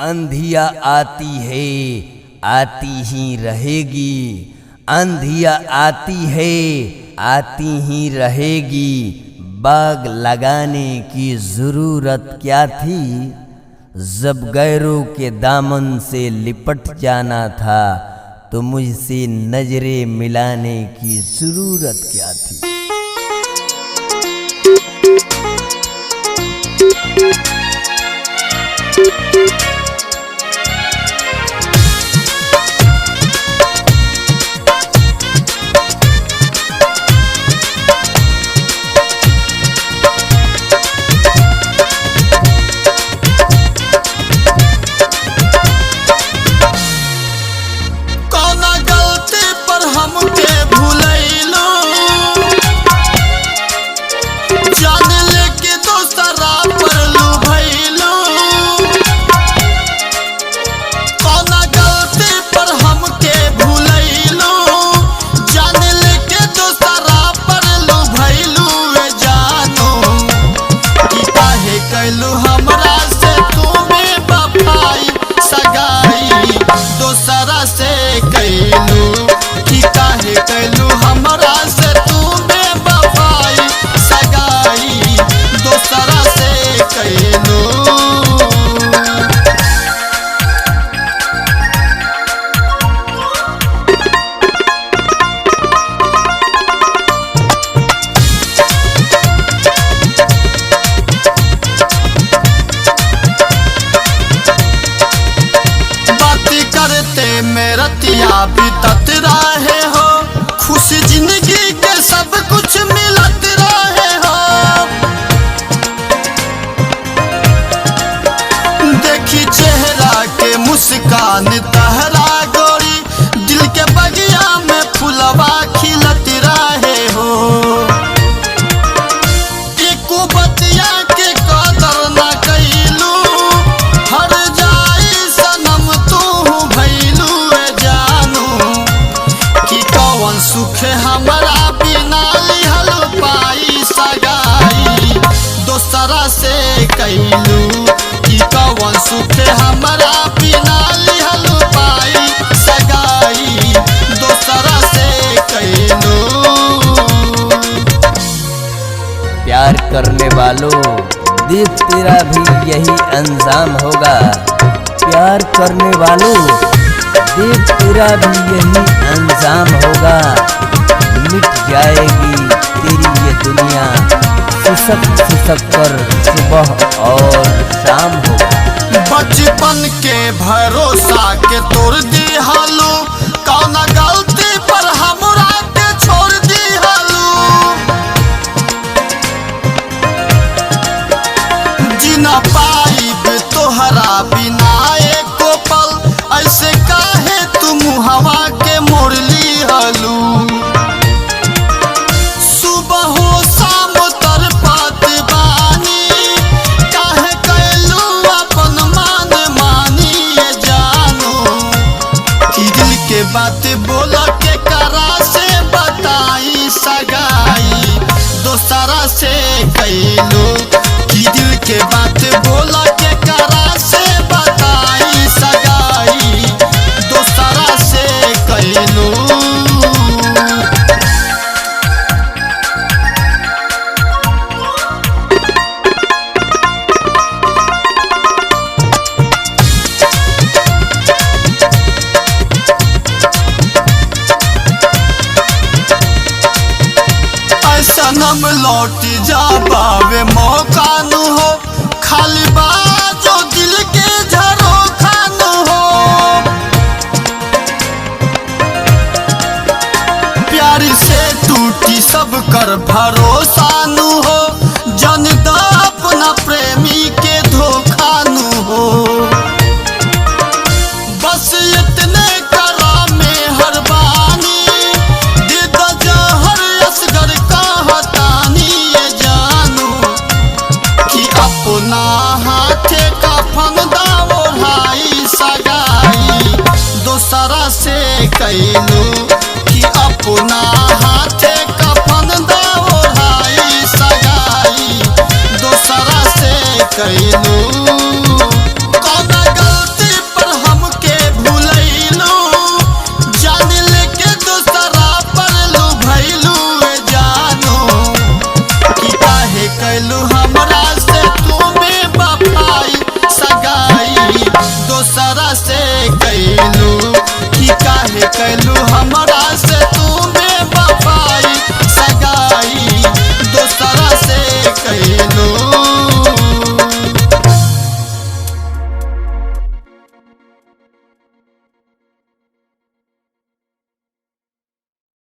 अंधिया आती है आती ही रहेगी, अंधिया आती है आती ही रहेगी। बाग लगाने की ज़रूरत क्या थी, जब गैरों के दामन से लिपट जाना था तो मुझसे नजरें मिलाने की ज़रूरत क्या थी। बीतत रहे हो खुशी जिंदगी के सब कुछ मिलत रहे हो। देखी चेहरा के मुस्कान तहरा गोरी, दिल के बगिया में फुलवा खिलत रहे हो। एको बतिया के कदर न कैलू, हर जाई सनम तू भैलू सुख हमारा बिना लिहल पाई सगाई दोसरा से कैलू कि कौन सुख हमारा बिना लिहल पाई सगाई दोसरा से कैलू। प्यार करने वालों, देख तेरा भी यही अंजाम होगा। प्यार करने वालों, देख तेरा भी यही अंजाम होगा। मिट जाएगी तेरी ये दुनिया, सिसक सिसक कर सुबह और शाम होगा। बचपन के भरोसा के तोड़ दी हालू, कौन गलती पर हमरा के छोड़ दी हालू। जीना पाइब तोहरा बिना एको पल, ऐसे काहे तुम हवा के मोड़ ली हलू। सुबह हो शाम तरपत बानी, काहे कैलू अपन मान मानी जानू। कि दिल के बात बोल के करा से बताई सगाई दोसरा से कैलू। कि दिल के बात बोल के करा से बताई सगाई दोसरा से कैलू। सनम लौट जाबावे मौका न हो, खाली बाजो दिल के झरोखा न हो। प्यार से टूटी सब कर भरोसा न हो, जन दा अपना प्रेमी के धोखा न हो। बस इतने करा में हर बानी, दे द जहर असगर का हतानी ये जानू। कि अपना हाथे कफन दा ओढ़ाई सगाई दोसरा से कैलू। कि अपना हाथे कफन दा ओढ़ाई सगाई दोसरा से कैलू।